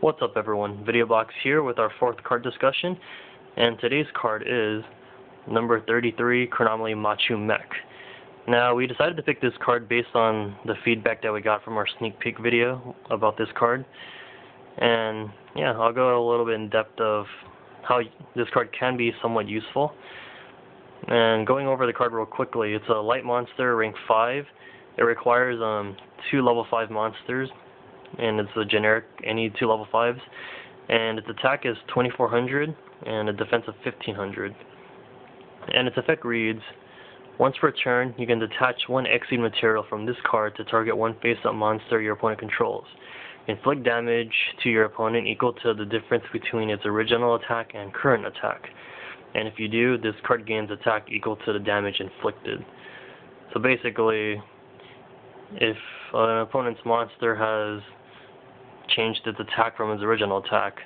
What's up everyone, VideoBox here with our fourth card discussion, and today's card is number 33, Chronomaly Machu Mech. Now we decided to pick this card based on the feedback that we got from our sneak peek video about this card, and yeah, I'll go a little bit in depth of how this card can be somewhat useful. And going over the card real quickly, it's a light monster, rank 5. It requires 2 level 5 monsters, and it's a generic any 2 level 5s, and its attack is 2400 and a defense of 1500. And its effect reads: once per turn, you can detach one Exceed material from this card to target one face-up monster your opponent controls. Inflict damage to your opponent equal to the difference between its original attack and current attack. And if you do, this card gains attack equal to the damage inflicted. So basically, if an opponent's monster has changed its attack from its original attack,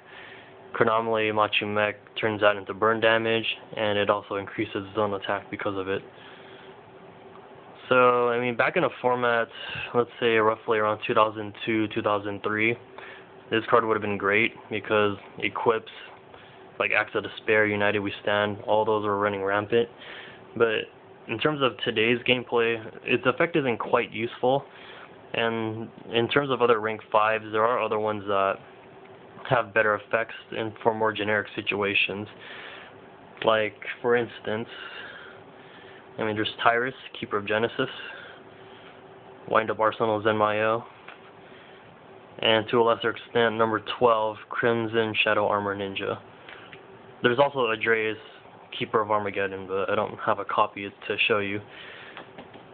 Chronomaly Machu Mech turns that into burn damage, and it also increases its own attack because of it. So, I mean, back in a format, let's say roughly around 2002-2003, this card would have been great because equips like Acts of Despair, United We Stand, all those were running rampant. But in terms of today's gameplay, its effect isn't quite useful. And in terms of other rank 5s, there are other ones that have better effects and for more generic situations. Like, for instance, I mean, there's Tyrus, Keeper of Genesis, Wind Up Arsenal, Zenmayo, and to a lesser extent, number 12, Crimson Shadow Armor Ninja. There's also Adreus, Keeper of Armageddon, but I don't have a copy to show you.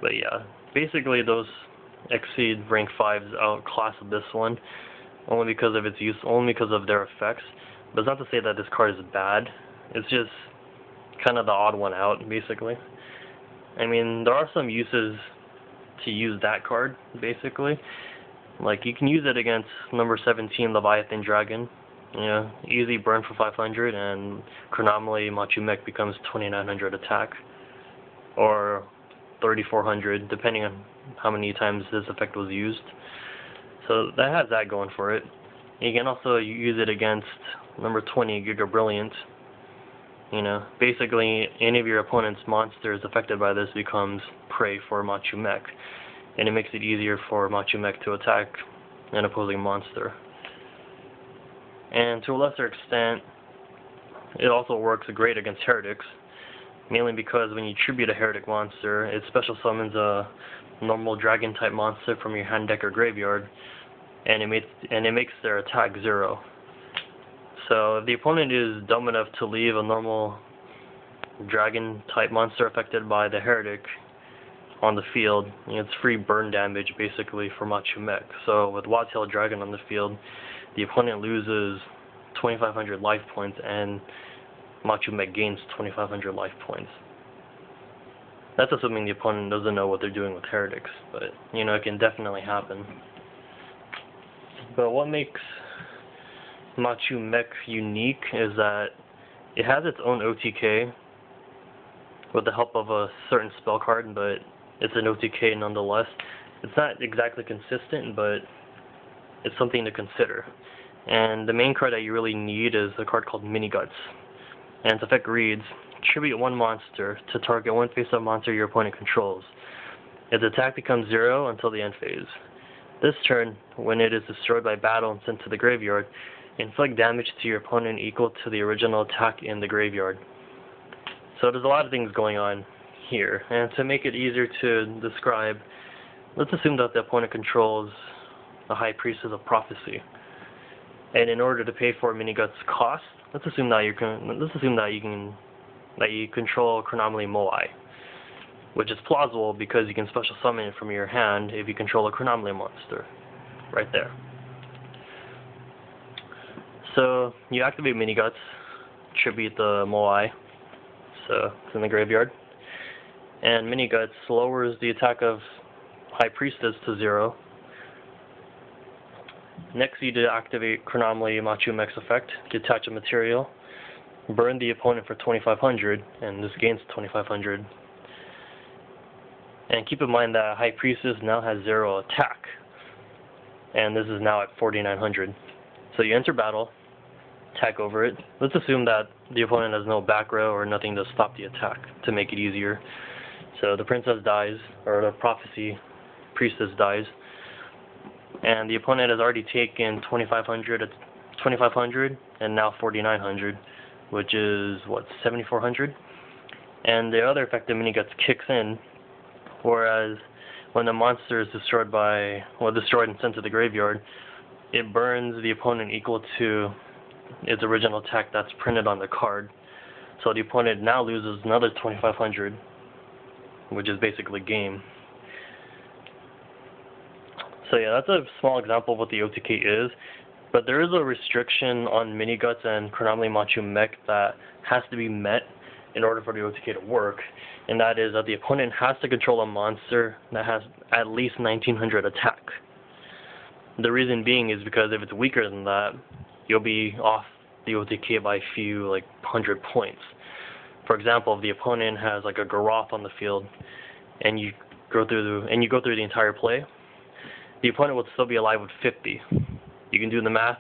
But yeah, basically those Exceed rank 5s outclass this one, only because of its use, only because of their effects. But it's not to say that this card is bad. It's just kind of the odd one out, basically. I mean, there are some uses to use that card, basically. Like, you can use it against number 17, Leviathan Dragon. You know, easy burn for 500, and Chronomaly Machu Mech becomes 2900 attack, or 3400, depending on how many times this effect was used. So that has that going for it. You can also use it against number 20, Giga Brilliant. You know, basically any of your opponent's monsters affected by this becomes prey for Machu Mech, and it makes it easier for Machu Mech to attack an opposing monster. And to a lesser extent, it also works great against heretics, mainly because when you tribute a heretic monster, it special summons a normal dragon type monster from your hand, deck, or graveyard, and it makes their attack 0. So if the opponent is dumb enough to leave a normal dragon type monster affected by the heretic on the field, you know, it's free burn damage basically for Machu Mech. So with Wildtail Dragon on the field, the opponent loses 2500 life points and Machu Mech gains 2500 life points. That's assuming the opponent doesn't know what they're doing with heretics, but you know, it can definitely happen. But what makes Machu Mech unique is that it has its own OTK with the help of a certain spell card, but it's an OTK nonetheless. It's not exactly consistent, but it's something to consider. And the main card that you really need is a card called Mini Guts. And its effect reads: tribute one monster to target one face-up monster your opponent controls. Its attack becomes 0 until the end phase. This turn, when it is destroyed by battle and sent to the graveyard, inflict damage to your opponent equal to the original attack in the graveyard. So there's a lot of things going on here, and to make it easier to describe, let's assume that the opponent controls the High Priestess of Prophecy. And in order to pay for Mini Guts' cost, let's assume that you control Chronomaly Moai, which is plausible because you can special summon it from your hand if you control a Chronomaly monster, right there. So you activate Mini Guts, tribute the Moai, so it's in the graveyard, and Mini Guts lowers the attack of High Priestess to 0. Next, you deactivate Chronomaly Machu Mech's effect, detach a material, burn the opponent for 2500, and this gains 2500. And keep in mind that High Priestess now has 0 attack, and this is now at 4900. So you enter battle, attack over it. Let's assume that the opponent has no back row or nothing to stop the attack to make it easier. So the princess dies, or the prophecy priestess dies, and the opponent has already taken 2,500 and now 4,900, which is what, 7,400. And the other effective mini guts kicks in, whereas when the monster is destroyed destroyed and sent to the graveyard, it burns the opponent equal to its original attack that's printed on the card. So the opponent now loses another 2,500, which is basically game. So yeah, that's a small example of what the OTK is, but there is a restriction on mini guts and Chronomaly Machu Mech that has to be met in order for the OTK to work, and that is that the opponent has to control a monster that has at least 1,900 attack. The reason being is because if it's weaker than that, you'll be off the OTK by a few, like 100 points. For example, if the opponent has like a Garoth on the field, and you go through the entire play, the opponent will still be alive with 50. You can do the math.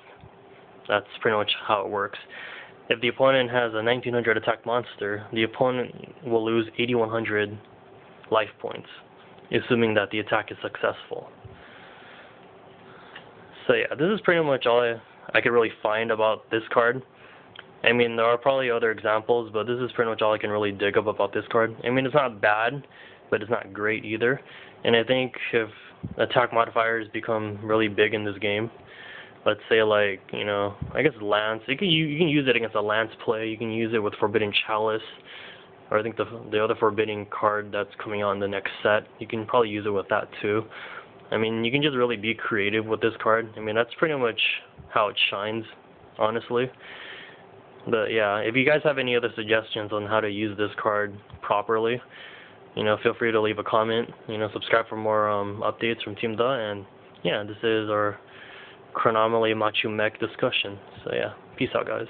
That's pretty much how it works. If the opponent has a 1,900 attack monster, the opponent will lose 8,100 life points, assuming that the attack is successful. So yeah, this is pretty much all I could really find about this card. I mean, there are probably other examples, but this is pretty much all I can really dig up about this card. I mean, it's not bad, but it's not great either. And I think if attack modifiers become really big in this game, let's say like, you know, I guess Lance, you can use it against a Lance play, you can use it with Forbidden Chalice, or I think the other Forbidden card that's coming out in the next set, you can probably use it with that too. I mean, you can just really be creative with this card. I mean, that's pretty much how it shines, honestly. But yeah, if you guys have any other suggestions on how to use this card properly, you know, feel free to leave a comment. You know, subscribe for more updates from TeemTHE. And yeah, this is our Chronomaly Machu Mech discussion. So yeah, peace out, guys.